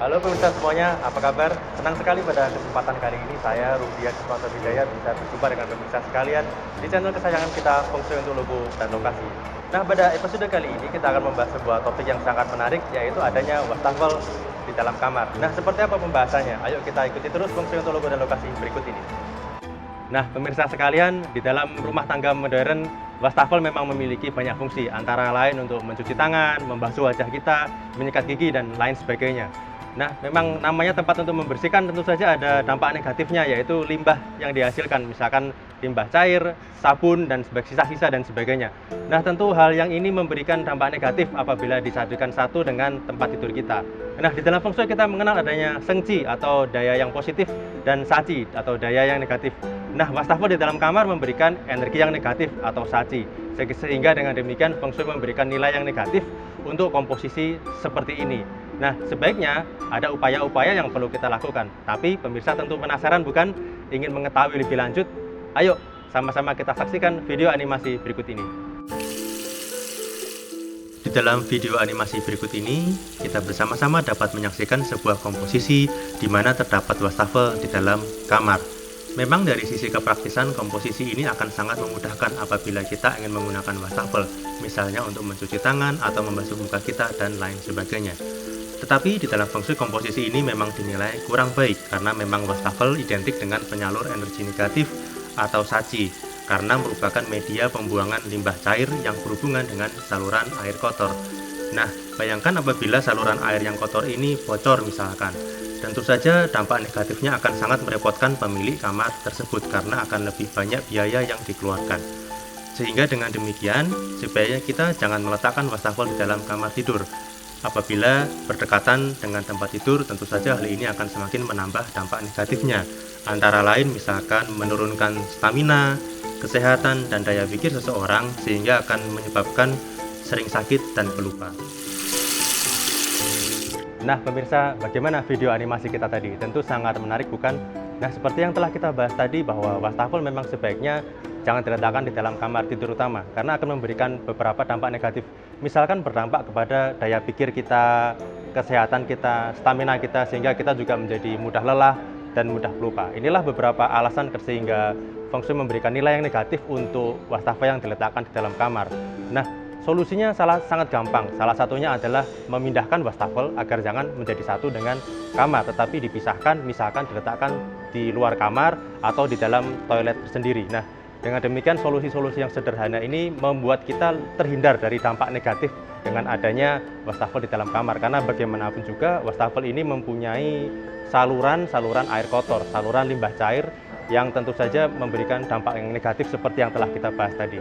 Halo pemirsa semuanya, apa kabar? Senang sekali pada kesempatan kali ini saya, Rudian Sumanto Wijaya, bisa berjumpa dengan pemirsa sekalian di channel kesayangan kita, Feng Shui untuk Logo dan Lokasi. Nah, pada episode kali ini kita akan membahas sebuah topik yang sangat menarik, yaitu adanya wastafel di dalam kamar. Nah, seperti apa pembahasannya? Ayo kita ikuti terus Feng Shui untuk Logo dan Lokasi berikut ini. Nah, pemirsa sekalian, di dalam rumah tangga modern, wastafel memang memiliki banyak fungsi, antara lain untuk mencuci tangan, membasuh wajah kita, menyikat gigi, dan lain sebagainya. Nah, memang namanya tempat untuk membersihkan, tentu saja ada dampak negatifnya, yaitu limbah yang dihasilkan, misalkan limbah cair, sabun, dan sisa-sisa dan sebagainya. Nah, tentu hal yang ini memberikan dampak negatif apabila disadukan satu dengan tempat tidur kita. Nah, di dalam Feng Shui kita mengenal adanya Sheng Qi atau daya yang positif dan Shachi atau daya yang negatif. Nah, wastafel di dalam kamar memberikan energi yang negatif atau Shachi. Sehingga dengan demikian Feng Shui memberikan nilai yang negatif untuk komposisi seperti ini. Nah, sebaiknya ada upaya-upaya yang perlu kita lakukan. Tapi pemirsa tentu penasaran bukan? Ingin mengetahui lebih lanjut? Ayo sama-sama kita saksikan video animasi berikut ini. Di dalam video animasi berikut ini, kita bersama-sama dapat menyaksikan sebuah komposisi di mana terdapat wastafel di dalam kamar. Memang dari sisi kepraktisan, komposisi ini akan sangat memudahkan apabila kita ingin menggunakan wastafel, misalnya untuk mencuci tangan atau membasuh muka kita dan lain sebagainya. Tetapi di dalam Feng Shui komposisi ini memang dinilai kurang baik karena memang wastafel identik dengan penyalur energi negatif atau Shachi karena merupakan media pembuangan limbah cair yang berhubungan dengan saluran air kotor. Nah, bayangkan apabila saluran air yang kotor ini bocor misalkan. Tentu saja dampak negatifnya akan sangat merepotkan pemilik kamar tersebut karena akan lebih banyak biaya yang dikeluarkan. Sehingga dengan demikian, sebaiknya kita jangan meletakkan wastafel di dalam kamar tidur. Apabila berdekatan dengan tempat tidur, tentu saja hal ini akan semakin menambah dampak negatifnya. Antara lain misalkan menurunkan stamina, kesehatan, dan daya pikir seseorang sehingga akan menyebabkan sering sakit dan pelupa. Nah pemirsa, bagaimana video animasi kita tadi? Tentu sangat menarik bukan? Nah seperti yang telah kita bahas tadi bahwa wastafel memang sebaiknya jangan diletakkan di dalam kamar tidur utama karena akan memberikan beberapa dampak negatif. Misalkan berdampak kepada daya pikir kita, kesehatan kita, stamina kita, sehingga kita juga menjadi mudah lelah dan mudah pelupa. Inilah beberapa alasan sehingga Feng Shui memberikan nilai yang negatif untuk wastafel yang diletakkan di dalam kamar. Nah, solusinya sangat gampang. Salah satunya adalah memindahkan wastafel agar jangan menjadi satu dengan kamar, tetapi dipisahkan, misalkan diletakkan di luar kamar atau di dalam toilet sendiri. Nah, dengan demikian solusi-solusi yang sederhana ini membuat kita terhindar dari dampak negatif dengan adanya wastafel di dalam kamar. Karena bagaimanapun juga wastafel ini mempunyai saluran air kotor, saluran limbah cair yang tentu saja memberikan dampak yang negatif seperti yang telah kita bahas tadi.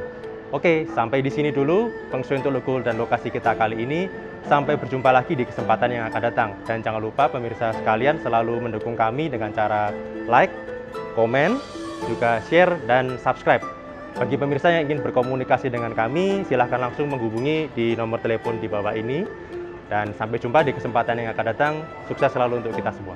Oke, sampai di sini dulu Feng Shui untuk Logo dan Lokasi kita kali ini. Sampai berjumpa lagi di kesempatan yang akan datang. Dan jangan lupa pemirsa sekalian selalu mendukung kami dengan cara like, komen, juga share, dan subscribe. Bagi pemirsa yang ingin berkomunikasi dengan kami, silahkan langsung menghubungi di nomor telepon di bawah ini. Dan sampai jumpa di kesempatan yang akan datang. Sukses selalu untuk kita semua.